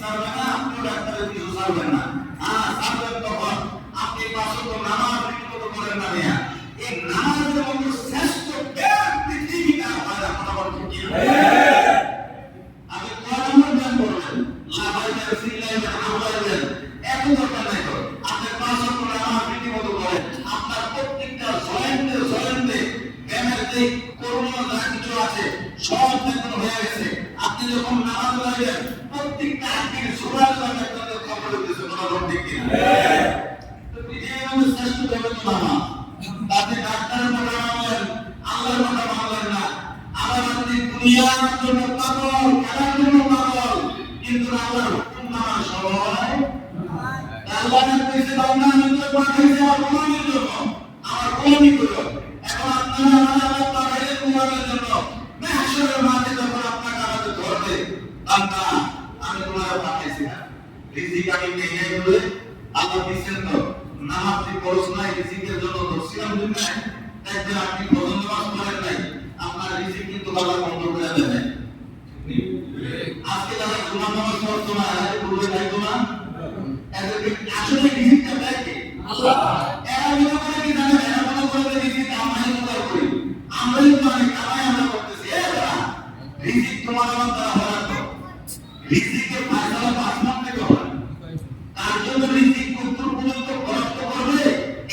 ছাড়বে না, আপনিও ডাক্তারের পিছু ছাড়বেন না। ছাড়বেন তখন আপনি পাঁচ ওয়াক্ত নামাজ ঠিকমতো করেন না মিয়া। এই নামাজের মতো শ্রেষ্ঠ জ্ঞান পৃথিবীতে আর হয় না। কথা বলতে কি আপনি কয় নম্বর জ্ঞান করবেন? লাভাইবেন, সিলাইবেন, হাওলাইবেন, এত দরকার নাই তো। আপনি পাঁচ ওয়াক্ত নামাজ ঠিকমতো করেন, আপনার প্রত্যেকটা জয়েন্টে ব্যায়ামের যে করণীয় যা কিছু আছে সব দেখুন হয়ে গেছে। আপনি যখন নামাজ পড়বেন প্রত্যেকটা আঙ্গির সুরাজ আপনাদের খবর দিতেছে। কথা বলতে কি তো পৃথিবীর মধ্যে শ্রেষ্ঠ জগৎ নামাজ। তাতে ডাক্তারের কথা মানলেন, আল্লাহর কথা মানলেন না। আবার আপনি দুনিয়ার জন্য পাগল, খেলার জন্য পাগল, কিন্তু আল্লাহর হুকুম মানা সবাই আল্লাহর কাছে বান্দা আমি তো পাঠাইছি আমার গোলামির জন্য, আমার গোলামি করো। এখন আপনারা আমার পাঠাইলেন গোলামের জন্য। মাহশরের মাঠে যখন আপনাকে আমাদের ধরবে, বান্দা আমি তোমার পাঠাইছি না, রিজিক আমি নেই বলে আল্লাহ দিচ্ছেন তো। নামাজ কি পড়ছ নাই, রিজিকের জন্য ধরছিলাম দুনিয়ায়। দেখবেন আপনি ফজর নামাজ পড়েন নাই, আপনার রিজিক কিন্তু আল্লাহ বন্ধ করে দেবে। আজকে যারা জুমার নামাজ পড়তো না, এরা পূর্বে যাইতো না, এদেরকে আসলে রিজিকটা দেয় কে? আল্লাহ। এরা মনে করে কি জানেন? এরা মনে করে যে রিজিক আমরাই জোগাড় করি, আমরাই তো অনেক কামাই আমরা করতেছি। রিজিক তোমার আমার দ্বারা হয় না তো। রিজিকের ফায়সালা আসমান থেকে হয়। তার জন্য রিজিক কতটুকু পর্যন্ত খরচ করবে,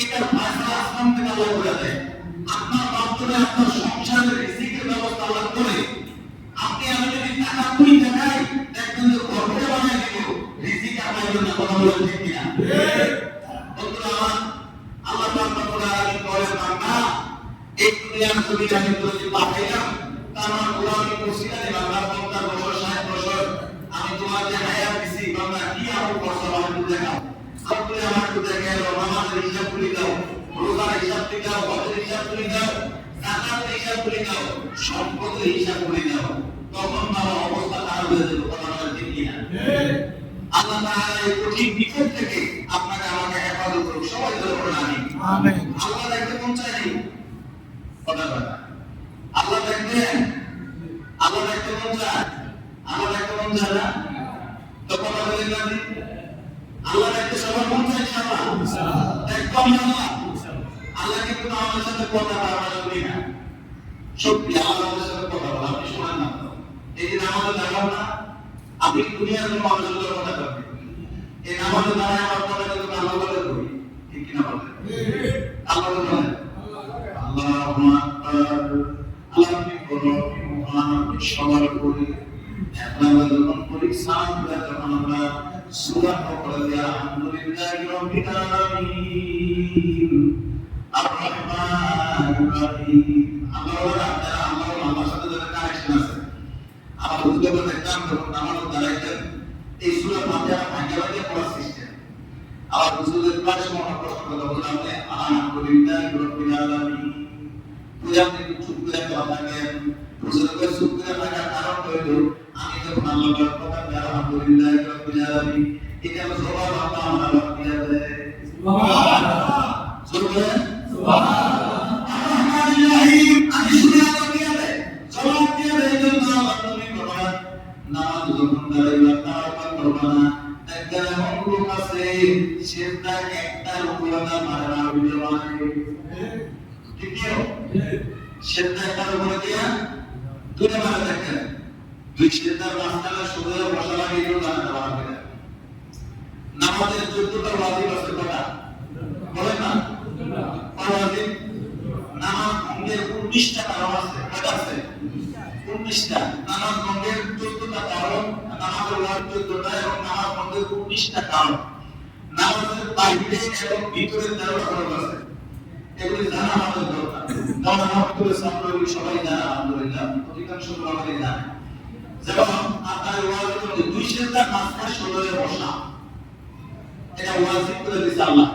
এটার ফায়সালা আসমান থেকে আল্লাহ করে দেয়। আপনার বাস্তবে আপনার সংসারের রিজিকের ব্যবস্থা আল্লাহ করে। আপনি আমি যদি টাকা কুড়ি দেখাই, দেখবেন যে ঘরটা বানিয়ে দিব, রিজিক আপনার জন্য। কথা বলে ঠিক কিনা? বন্ধুরা আমার, আল্লাহ পাক রব্বুল আলামিন বলেন, বান্দা এই দুনিয়ার জমিনে আমি তোকে পাঠাইলাম, আমার গোলামি করছিলাম। বান্দা 50 বছর 60 বছর আমি তোমার যে হায়াত দিছি, বান্দা কি আমল করছো আমাকে দেখাও। আপনি আমাকে দেখাও, নামাজের হিসাব করে দাও, রোজার হিসাব করে দাও, হজের হিসাব করে দাও, যাকাতের হিসাব করে দাও, সম্পদের হিসাব করে দাও। তখন বাবা অবস্থা খারাপ হয়ে যাবে। কথা বলে ঠিক কিনা? আল্লাহ তাআলা এই কঠিন বিপদ থেকে আপনাকে আমাকে হেফাজত করুন। সবাই দোয়া করুন আমিন। আমিন। আল্লাহ দেখতে মন চায় নি? কথা বলা আল্লাহ দেখবেন, আল্লাহ দেখতে মন চায়, আল্লাহ দেখতে মন চায় না তো কথা বলে না। আল্লাহ দেখতে সবার মন চায় ইনশাআল্লাহ, দেখতাম না। আল্লাহ কিন্তু আমাদের সাথে কথা বলা আমরা শুনি না। সত্যি আল্লাহ আমাদের সাথে কথা বলা আপনি শোনেন না। এই যে আমাদের দেখাও না, আপনি দুনিয়ার জন্য মানুষের সাথে কথা বলবেন, এই নামাজের দ্বারা আমার কথা কিন্তু আল্লাহ বলে করি। ঠিক কিনা বলেন? আল্লাহ বলেন আল্লাহু আকবার। আপনি বলো মহান সবার উপরে আমরা যখন করি সামনে যখন আমরা সূরা পড়ি আলহামদুলিল্লাহি রাব্বিল আলামিন আর রহমানির রহিম। আল্লাহর সাথে যারা কানেকশন আছে, আমার হুজুর দেখতাম যখন নামাজ দাঁড়াইতেন এই সূরা ফাতিহা ভাঙিয়ে পড়ার সিস্টেম। আমার হুজুরের ক্লাস মনে প্রশ্ন করতে বললাম যে আলহামদুলিল্লাহি রাব্বিল আলামিন আপনি চুপ করে থাকেন। হুজুরকে চুপ করে থাকার কারণ হলো আমি যখন আল্লাহর কথা আলহামদুলিল্লাহি রাব্বিল আলামিন এটা জবাব আল্লাহ আমাকে দিয়ে দেয়। সুবহানাল্লাহ, সুবহানাল্লাহ। আর-রহমানির রহিম আমি শুনে আল্লাহ দিয়ে দেয়, জবাব দিয়ে দেয়। জন্য আল্লাহ তুমি বলেন নামাজ যখন দাঁড়াইবা তাওবা করবা না। একটা এমন লোক আছে সেটা একটা রুকুয়াটা মারে না, ভিডিও বানায়। ঠিক কি? সেটা একটা রুকুয়া দিয়া দুইটা মারে দেখেন, দুই সেটার মাঝখানে সোজা বসা লাগে, এগুলো জানা দেওয়া হবে। নামাজের 14টা ওয়াজিব আছে কটা? বলেন না ওয়াজিব। নামাজ ভঙ্গের 19টা কারণ আছে। কটা আছে? 19টা। নামাজ ভঙ্গের 14টা কারণ, নামাজের ওয়াজিব 14টা এবং নামাজ ভঙ্গের 19টা কারণ। নামাজের বাইরে এবং ভিতরে 13টা কারণ আছে। এগুলি জানা আমাদের দরকার। কারণ আমাদের সামনে সবাই জানা, আলহামদুলিল্লাহ অধিকাংশ আমাদের জানে। যেমন আপনার ওয়াজিব দুই সেজদার মাঝখানে সোজা বসা, এটা ওয়াজিব করে দিয়েছে আল্লাহ।